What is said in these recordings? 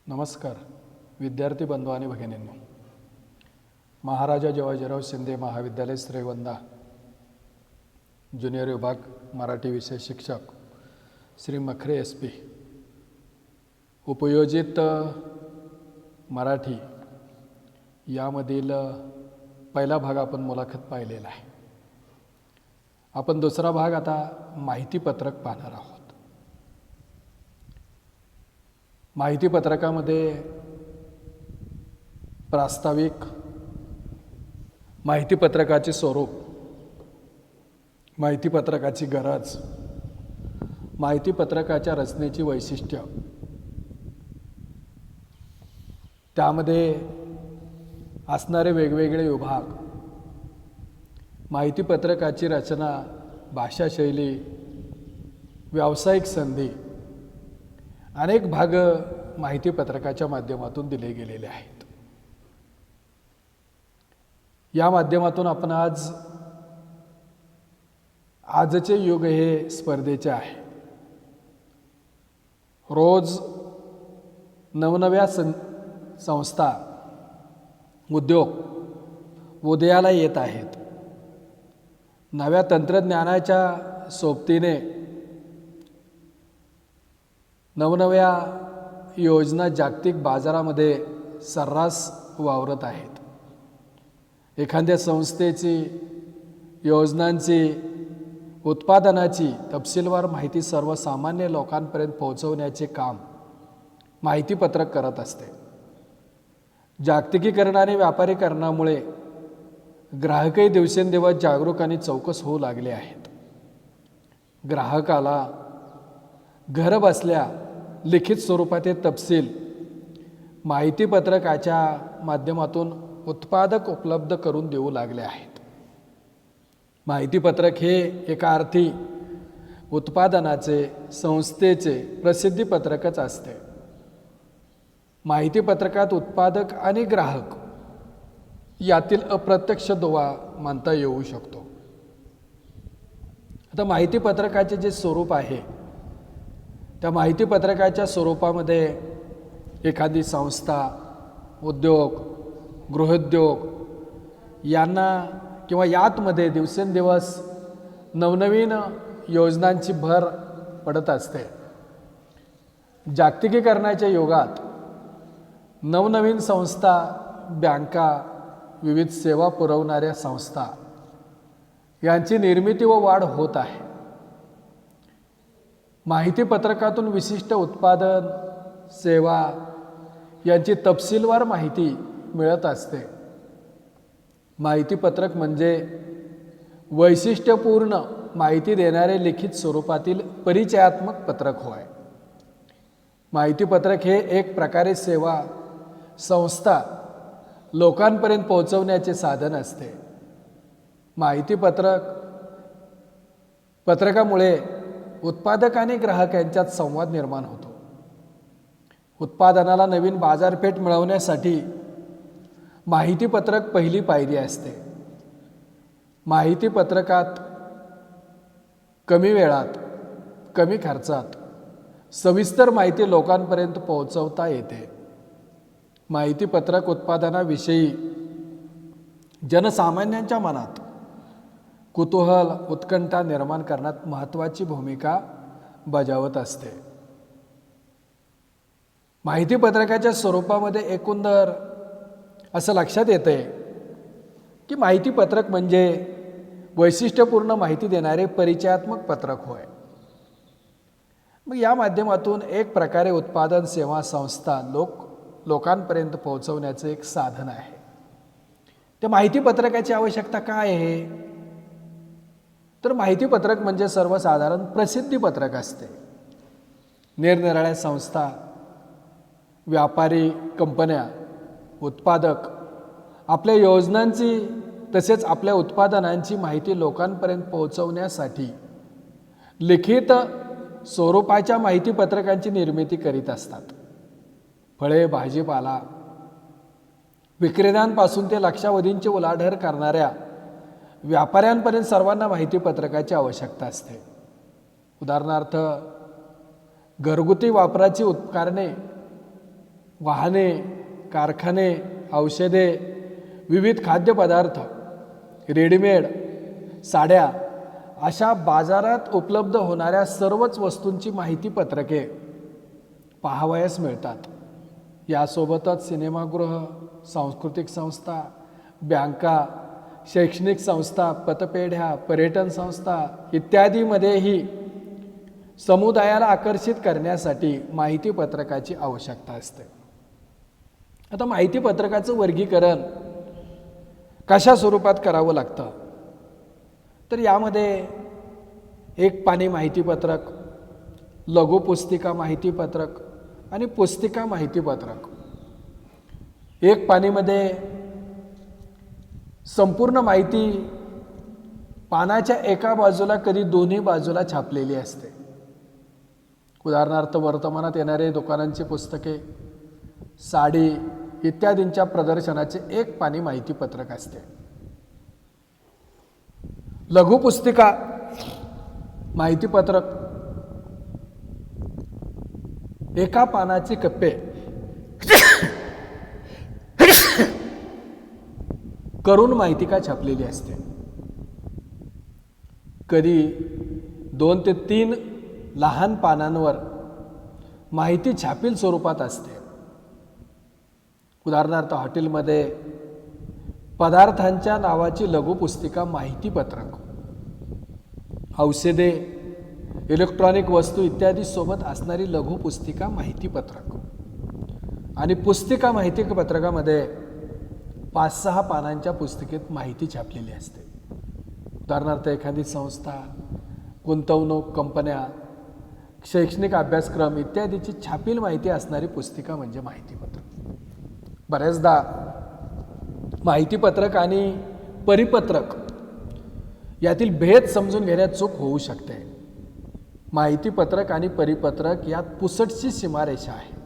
नमस्कार विद्यार्थी बंधू आणि भगिनींनो, महाराजा जवाहरराव शिंदे महाविद्यालय श्रीगोंदा ज्युनियर विभाग मराठी विषय शिक्षक श्री मखरे SP उपयोजित मराठी यामधील पहिला भाग आपण मुलाखत पाहिलेला आहे. आपण दुसरा भाग आता माहिती पत्रक पाहणार आहोत. माहिती पत्रकामध्ये प्रास्ताविक, माहिती पत्रकाचे स्वरूप, माहिती पत्रकाची गरज, माहिती पत्रकाच्या रचनेची वैशिष्ट्य, त्यामध्ये असणारे वेगवेगळे विभाग, माहिती पत्रकाची रचना, भाषाशैली, व्यावसायिक संधी, अनेक भाग माहिती पत्रकाच्या माध्यमातून दिले गेलेले आहेत. या माध्यमातून आपण आजचे युग हे स्पर्धेचे आहे. रोज नवनव्या संस्था, उद्योग उदयाला येत आहेत. नव्या तंत्रज्ञानाच्या सोबतीने नवनव्या योजना जागतिक बाजारामध्ये सर्रास वावरत आहेत. एखाद्या संस्थेची, योजनांची, उत्पादनाची तपशीलवार माहिती सर्वसामान्य लोकांपर्यंत पोहोचवण्याचे काम माहिती पत्रक करत असते. जागतिकीकरण आणि व्यापारीकरणामुळे ग्राहकही दिवसेंदिवस जागरूक आणि चौकस होऊ लागले आहेत. ग्राहकाला घर बसल्या लिखित स्वरूपातील तपशील माहिती पत्रकाच्या माध्यमातून उत्पादक उपलब्ध करून देऊ लागले आहेत. माहिती पत्रक हे एका अर्थी उत्पादनाचे, संस्थेचे प्रसिद्धी पत्रकच असते. माहिती पत्रकात उत्पादक आणि ग्राहक यातील अप्रत्यक्ष दुवा मानता येऊ शकतो. आता माहिती पत्रकाचे जे स्वरूप आहे, त्या माहिती पत्रकाच्या स्वरूपामध्ये एखादी संस्था, उद्योग, गृहोद्योग यांना किंवा यातमध्ये दिवसेंदिवस नवनवीन योजनांची भर पडत असते. जागतिकीकरणाच्या युगात नवनवीन संस्था, बँका, विविध सेवा पुरवणाऱ्या संस्था यांची निर्मिती व वाढ होत आहे. माहिती पत्रकातून विशिष्ट उत्पादन, सेवा यांची तपशीलवार माहिती मिळत असते. माहिती पत्रक म्हणजे वैशिष्ट्यपूर्ण माहिती देणारे लिखित स्वरूपातील परिचयात्मक पत्रक होय. माहिती पत्रक हे एक प्रकारे सेवा, संस्था लोकांपर्यंत पोहोचवण्याचे साधन असते. माहिती पत्रकामुळे उत्पादक आणि ग्राहक यांच्यात संवाद निर्माण होतो. उत्पादनाला नवीन बाजारपेठ मिळवण्यासाठी माहिती पत्रक पहिली पायरी असते. माहिती पत्रकात कमी वेळात, कमी खर्चात सविस्तर माहिती लोकांपर्यंत पोहोचवता येते. माहिती पत्रक उत्पादनाविषयी जनसामान्यांच्या मनात कुतूहल, उत्कंठा निर्माण करण्यात महत्त्वाची भूमिका बजावत असते. माहिती पत्रकाच्या स्वरूपामध्ये एकंदर असं लक्षात येते की माहिती पत्रक म्हणजे वैशिष्ट्यपूर्ण माहिती देणारे परिचयात्मक पत्रक होय. मग या माध्यमातून एक प्रकारे उत्पादन, सेवा, संस्था लोकांपर्यंत पोहोचवण्याचं एक साधन आहे. त्या माहिती पत्रकाची आवश्यकता काय आहे? तर माहिती पत्रक म्हणजे सर्वसाधारण प्रसिद्धी पत्रक असते. निरनिराळ्या संस्था, व्यापारी, कंपन्या, उत्पादक आपल्या योजनांची तसेच आपल्या उत्पादनांची माहिती लोकांपर्यंत पोहोचवण्यासाठी लिखित स्वरूपाच्या माहिती पत्रकांची निर्मिती करीत असतात. फळे, भाजीपाला विक्रेत्यांपासून ते लक्षावधींची उलाढाल करणाऱ्या व्यापाऱ्यांपर्यंत सर्वांना माहिती पत्रकाची आवश्यकता असते. उदाहरणार्थ घरगुती वापराची उपकरणे, वाहने, कारखाने, औषधे, विविध खाद्यपदार्थ, रेडीमेड, साड्या अशा बाजारात उपलब्ध होणाऱ्या सर्वच वस्तूंची माहिती पत्रके पाहावयास मिळतात. यासोबतच सिनेमागृह, सांस्कृतिक संस्था, बँका, शैक्षणिक संस्था, पतपेढ्या, पर्यटन संस्था इत्यादीमध्येही समुदायाला आकर्षित करण्यासाठी माहिती पत्रकाची आवश्यकता असते. आता माहिती पत्रकाचं वर्गीकरण कशा स्वरूपात करावं लागतं, तर यामध्ये एक पानी माहितीपत्रक, लघुपुस्तिका माहितीपत्रक आणि पुस्तिका माहितीपत्रक. एक पानीमध्ये संपूर्ण माहिती पानाच्या एका बाजूला कधी दोन्ही बाजूला छापलेली असते. उदाहरणार्थ वर्तमानात येणारे दुकानांची पुस्तके, साडी इत्यादींच्या प्रदर्शनाचे एक पानी माहितीपत्रक असते. लघुपुस्तिका माहितीपत्रक एका पानाची कप्पे करून माहितिका छापलेली असते. कधी 2 ते 3 लहान पानांवर माहिती छापील स्वरूपात असते. उदाहरणार्थ हॉटेलमध्ये पदार्थांच्या नावाची लघुपुस्तिका माहितीपत्रक, औषधे, इलेक्ट्रॉनिक वस्तू इत्यादी सोबत असणारी लघुपुस्तिका माहितीपत्रक. आणि पुस्तिका माहितीपत्रकामध्ये 5-6 पानांच्या पुस्तिकेत माहिती छापलेली असते. उदाहरणार्थ एखादी संस्था, गुंतवणूक कंपन्या, शैक्षणिक अभ्यासक्रम इत्यादीची छापील माहिती असणारी पुस्तिका म्हणजे माहितीपत्रक. बऱ्याचदा माहितीपत्रक आणि परिपत्रक यातील भेद समजून घेण्यात चूक होऊ शकते. माहितीपत्रक आणि परिपत्रक यात पुसटशी सीमारेषा आहे.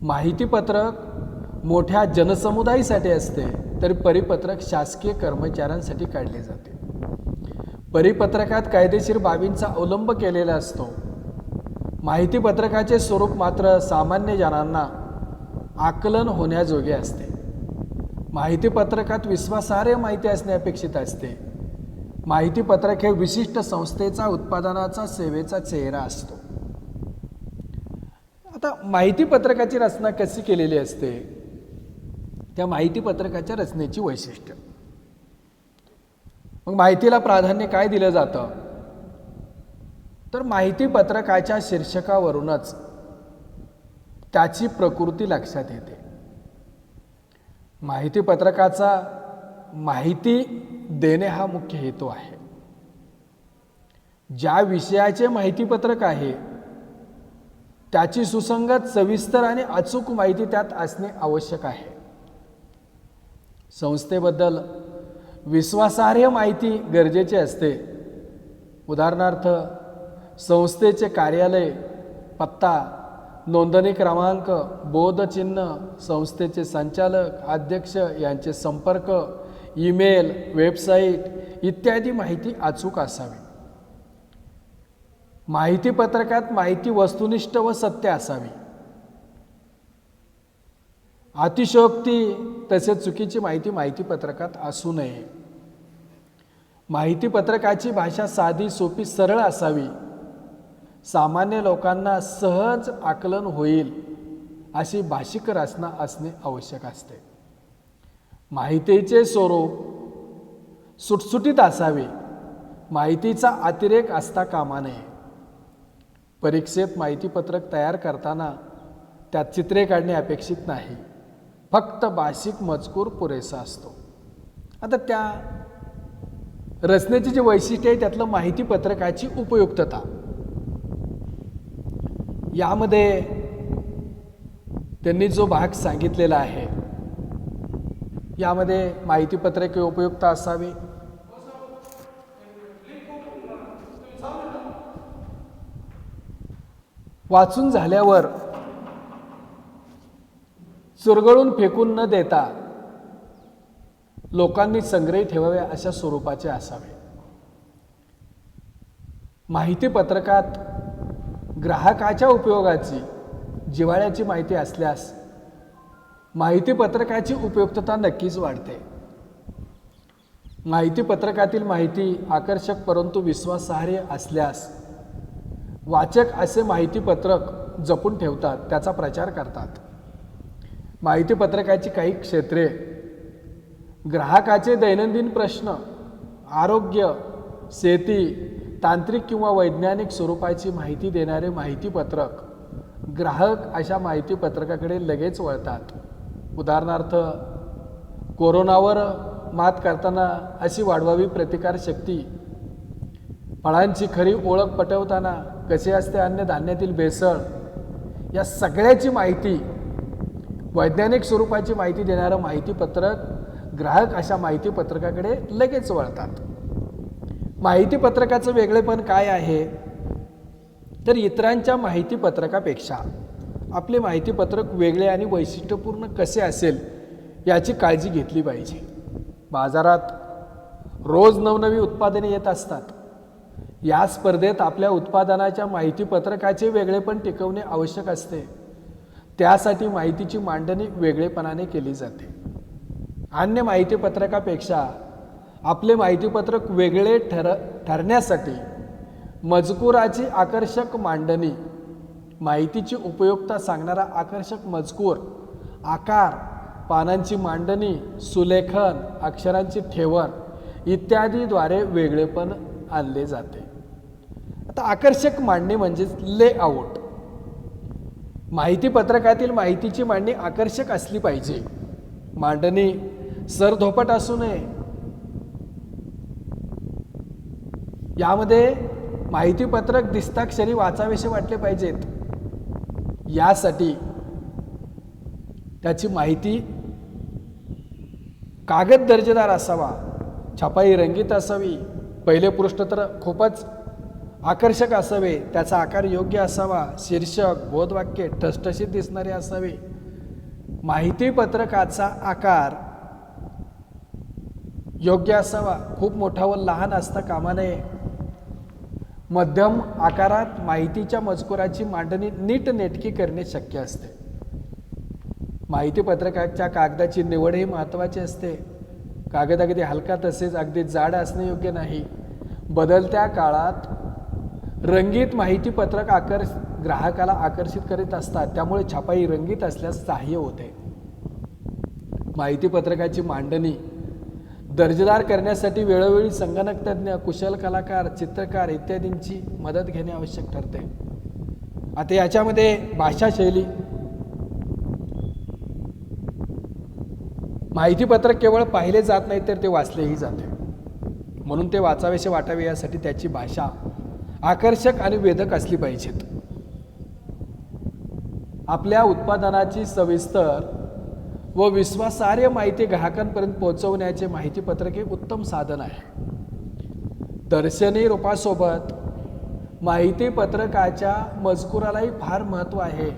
माहितीपत्रक मोठ्या जनसमुदायासाठी असते, तर परिपत्रक शासकीय कर्मचाऱ्यांसाठी काढले जाते. परिपत्रकात कायदेशीर बाबींचा अवलंब केलेला असतो. माहितीपत्रकाचे स्वरूप मात्र सामान्य जनांना आकलन होण्याजोगे असते. माहितीपत्रकात विश्वासार्ह माहिती असणे अपेक्षित असते. माहितीपत्रक हे विशिष्ट संस्थेचा, उत्पादनाचा, सेवेचा चेहरा असतो. आता माहितीपत्रकाची रचना कशी केलेली असते, त्या माहितीपत्रकाच्या रचनेची वैशिष्ट्य. मग माहितीला प्राधान्य काय दिलं जातं, तर माहितीपत्रकाच्या शीर्षकावरूनच त्याची प्रकृती लक्षात येते. माहितीपत्रकाचा माहिती देणे हा मुख्य हेतू आहे. ज्या विषयाचे माहितीपत्रक आहे त्याची सुसंगत, सविस्तर आणि अचूक माहिती त्यात असणे आवश्यक आहे. संस्थेबद्दल विश्वासार्ह माहिती गरजेची असते. उदाहरणार्थ संस्थेचे कार्यालय, पत्ता, नोंदणी क्रमांक, बोधचिन्ह, संस्थेचे संचालक, अध्यक्ष यांचे संपर्क, ईमेल, वेबसाईट इत्यादी माहिती अचूक असावी. माहितीपत्रकात माहिती वस्तुनिष्ठ व सत्य असावी. अतिशयोक्ती तसेच चुकीची माहिती माहितीपत्रकात असू नये. माहितीपत्रकाची भाषा साधी, सोपी, सरळ असावी. सामान्य लोकांना सहज आकलन होईल अशी भाषिक रचना असणे आवश्यक असते. माहितीचे स्वरूप सुटसुटीत असावे. माहितीचा अतिरेक असता कामा नये. परीक्षेत माहितीपत्रक तयार करताना त्यात चित्रे काढणे अपेक्षित नाही. फक्त भाषिक मजकूर पुरेसा असतो. आता त्या रचनेची जी वैशिष्ट्य आहे त्यातलं माहितीपत्रकाची उपयुक्तता, यामध्ये त्यांनी जो भाग सांगितलेला आहे, यामध्ये माहितीपत्रके उपयुक्त असावी. वाचून झाल्यावर चुरगळून फेकून न देता लोकांनी संग्रही ठेवावे अशा स्वरूपाचे असावे. माहितीपत्रकात ग्राहकाच्या उपयोगाची जिव्हाळ्याची माहिती असल्यास माहितीपत्रकाची उपयुक्तता नक्कीच वाढते. माहितीपत्रकातील माहिती आकर्षक परंतु विश्वासार्ह असल्यास वाचक असे माहितीपत्रक जपून ठेवतात, त्याचा प्रचार करतात. माहितीपत्रकाची काही क्षेत्रे: ग्राहकाचे दैनंदिन प्रश्न, आरोग्य, शेती, तांत्रिक किंवा वैज्ञानिक स्वरूपाची माहिती देणारे माहितीपत्रक. ग्राहक अशा माहितीपत्रकाकडे लगेच वळतात. उदाहरणार्थ, कोरोनावर मात करताना अशी वाढवावी प्रतिकारशक्ती, फळांची खरी ओळख पटवताना कसे असते अन्नधान्यातील भेसळ, या सगळ्याची माहिती, वैज्ञानिक स्वरूपाची माहिती देणारं माहितीपत्रक, ग्राहक अशा माहितीपत्रकाकडे लगेच वळतात. माहितीपत्रकाचं वेगळेपण काय आहे? तर इतरांच्या माहितीपत्रकापेक्षा आपले माहितीपत्रक वेगळे आणि वैशिष्ट्यपूर्ण कसे असेल याची काळजी घेतली पाहिजे. बाजारात रोज नवनवी उत्पादने येत असतात. या स्पर्धेत आपल्या उत्पादनाच्या माहितीपत्रकाचे वेगळेपण टिकवणे आवश्यक असते. त्यासाठी माहितीची मांडणी वेगळेपणाने केली जाते. अन्य माहितीपत्रकापेक्षा आपले माहितीपत्रक वेगळे ठरण्यासाठी मजकुराची आकर्षक मांडणी, माहितीची उपयुक्तता सांगणारा आकर्षक मजकूर, आकार, पानांची मांडणी, सुलेखन, अक्षरांची ठेवण इत्यादीद्वारे वेगळेपण आणले जाते. आता आकर्षक मांडणी म्हणजेच लेआउट. माहितीपत्रकातील माहितीची मांडणी आकर्षक असली पाहिजे. मांडणी सरधोपट असू नये. यामध्ये माहितीपत्रक दिसताक्षणी वाचावेसे वाटले पाहिजेत. यासाठी त्याची माहिती कागद दर्जेदार असावा, छपाई रंगीत असावी, पहिले पृष्ठ तर खूपच आकर्षक असावे, त्याचा आकार योग्य असावा, शीर्षक, बोधवाक्य ठसठशीत दिसणारे असावे. माहितीपत्रकाचा आकार योग्य असावा, खूप मोठा व लहान असता कामा नये. मध्यम आकारात माहितीच्या मजकुराची मांडणी नीटनेटकी करणे शक्य असते. माहितीपत्रकाच्या कागदाची निवड ही महत्त्वाची असते. कागद अगदी हलका तसेच अगदी जाड असणे योग्य नाही. बदलत्या काळात रंगीत माहितीपत्रक ग्राहकाला आकर्षित करीत असतात, त्यामुळे छपाई रंगीत असल्यास सहाय्य होते. माहितीपत्रकाची मांडणी दर्जेदार करण्यासाठी वेळोवेळी संगणक तज्ज्ञ, कुशल कलाकार, चित्रकार इत्यादींची मदत घेणे आवश्यक ठरते. आता याच्यामध्ये भाषाशैली. माहितीपत्रक केवळ पाहिले जात नाही तर ते वाचलेही जाते. म्हणून ते वाचावेसे वाटावे यासाठी त्याची भाषा आकर्षक आणि वेधक असली पाहिजेत. आपल्या उत्पादनाची सविस्तर व विश्वासार्ह माहिती ग्राहकांपर्यंत पोहोचवण्याचे माहितीपत्रक हे उत्तम साधन आहे. दर्शनी रूपासोबत माहितीपत्रकाच्या मजकुरालाही फार महत्त्व आहे.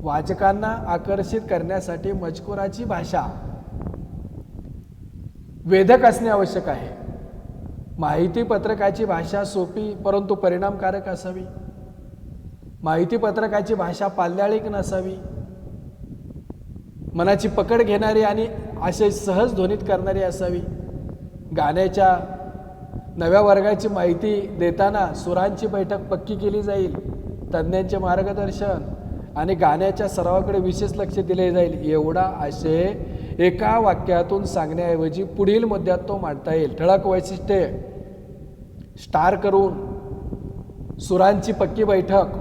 वाचकांना आकर्षित करण्यासाठी मजकुराची भाषा वेधक असणे आवश्यक आहे. माहितीपत्रकाची भाषा सोपी परंतु परिणामकारक असावी. माहितीपत्रकाची भाषा पाल्याळिक नसावी. मनाची पकड घेणारी आणि आशय सहज ध्वनित करणारी असावी. गाण्याच्या नव्या वर्गाची माहिती देताना सुरांची बैठक पक्की केली जाईल. तज्ज्ञांचे मार्गदर्शन आणि गाण्याच्या सरावाकडे विशेष लक्ष दिले जाईल. एवढा आशय एका वाक्यातून सांगण्याऐवजी पुढील मुद्द्यात तो मांडता येईल. ठळक वैशिष्ट्ये: स्टार करून सुरांची पक्की बैठक,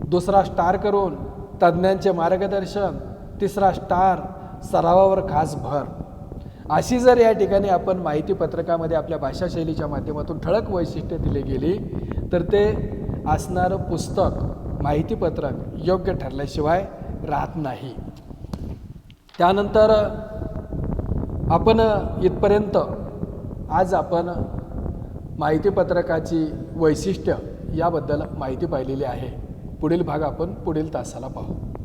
दुसरा स्टार करून तज्ज्ञांचे मार्गदर्शन, तिसरा स्टार सरावावर खास भर. अशी जर या ठिकाणी आपण माहितीपत्रकामध्ये आपल्या भाषाशैलीच्या माध्यमातून ठळक वैशिष्ट्ये दिली गेली तर ते असणारं पुस्तक, माहितीपत्रक योग्य ठरल्याशिवाय राहत नाही. त्यानंतर आपण इथपर्यंत आज आपण माहितीपत्रकाची वैशिष्ट्य याबद्दल माहिती पाहिलेली आहे. पुढील भाग आपण पुढील तासाला पाहू.